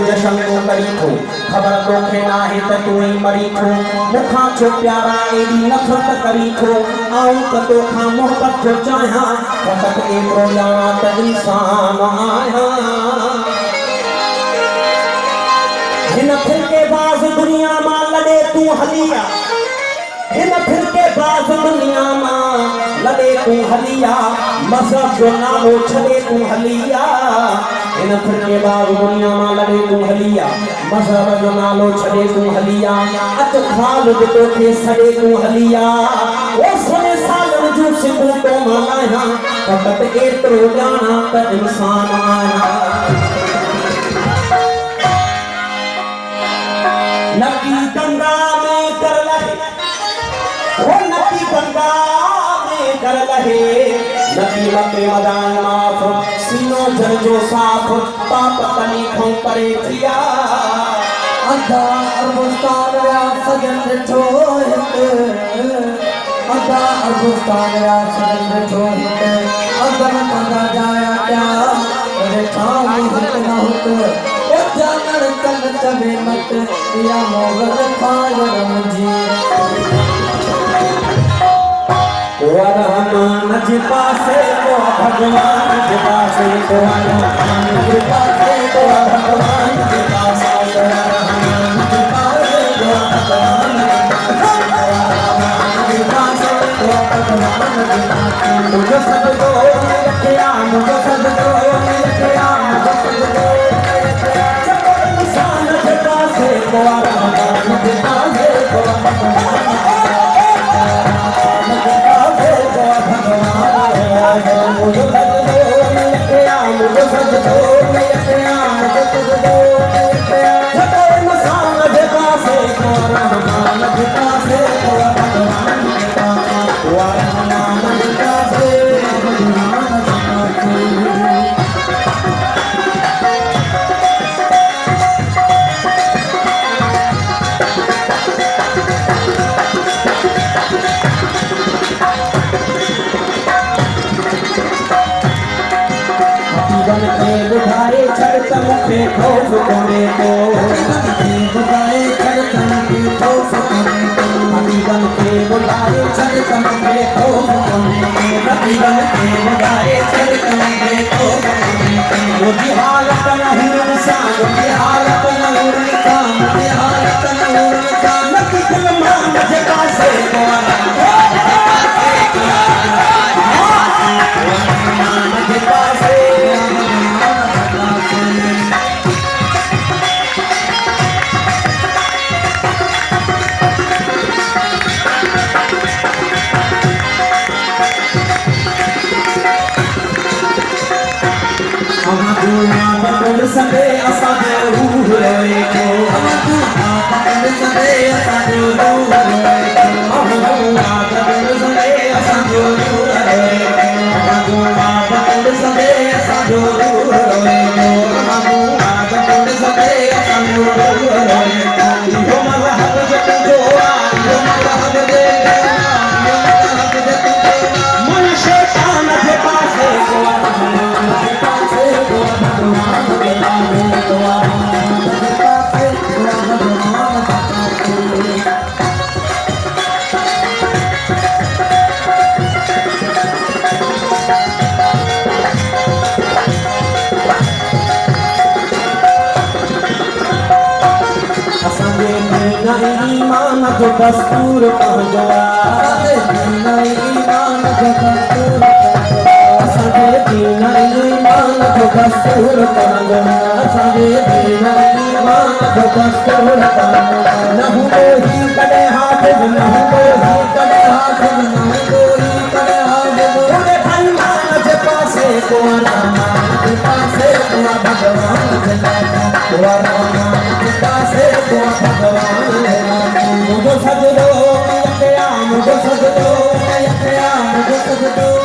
जशन को करी खो खबर तोखे ना है त तू ही मरी खो मुखा छो प्यारा एडी नफरत करी खो आऊं त तोखा मोहब्बत जो चाहा फकत एतिरो ॼाणा त इंसान आहियां हिन फिरके बाज़ दुनिया मां लड़े तू हलिया हिन फिरके बाज़ दुनिया मां लड़े तू हलिया मज़हब जो नालो छॾे तू हलिया हिन फिरके बाज़ दुनिया मां लड़े तू हलिया मज़हब जो नालो छॾे तू हलिया अच ख़ालिद तोखे सॾे तू हलिया ओ सोने सालनि जूं सिंधू तो मां आहियां फक़त एतिरो ॼाणा त इंसान आहियां नकी गंगा में कर लहे वो नकी गंगा में कर लहे नकी मते मदान माफ सीनो जल जो साफ पाप तनी खो करे थिया अदा अरबस्तान या सजन ठोहित अदा अरबस्तान या सजन ठोहित अदन कंदा जाया क्या रे ठाम हित न हुत जानर कन चवे मत या मोगल फायरम जी को रहमान जी पासे को भगवान जी पासे को रहमान जी पासे को भगवान जी पासे को रहमान जी पासे को भगवान जी पासे को भगवान जी पासे मुझे सब दो रखिया मुझे सब दो रखिया मुझे सब दो बुधाए छड़तम के खौफ कोने को बुधाए छड़तम के खौफ कोने को हबीबन के बुधाए छड़तम के खौफ कोने को हबीबन के बुधाए छड़तम के खौफ कोने को मुझे हालत नहीं इंसान मुझे हालत नहीं इंसान मुझे हालत नहीं इंसान नकी दिल मान मुझे पासे को मुझे पासे सदे असांजो रूह रोए थो सदे असांजो रूह रोए थो सदे असांजो रूह रोए थो सदे असांजो रूह रोए थो सदे असांजो रूह रोए थो इहो मज़हब जो तुंहिंजो आहे इहो मज़हब जे मन शैतान जे पासे को ईमान जो दस्तूर पंहिंजो आहे ईमान जो दस्तूर असांजे दीन ईमान जो दस्तूर पंहिंजो असांजे दीन ईमान जो दस्तूर पंहिंजो न हूंदो ही कॾहिं हाफ़िज़ न हूंदो ही कॾहिं हाफ़िज़ न हूंदो ही कॾहिं हाफ़िज़ उन ईमान जे पासे को रहमान जे पासे को भगवान जे पासे को रहमान जे पासे को भगवान मुझे सजदो मैं क्या मुझे सजदो मैं क्या मुझे सजदो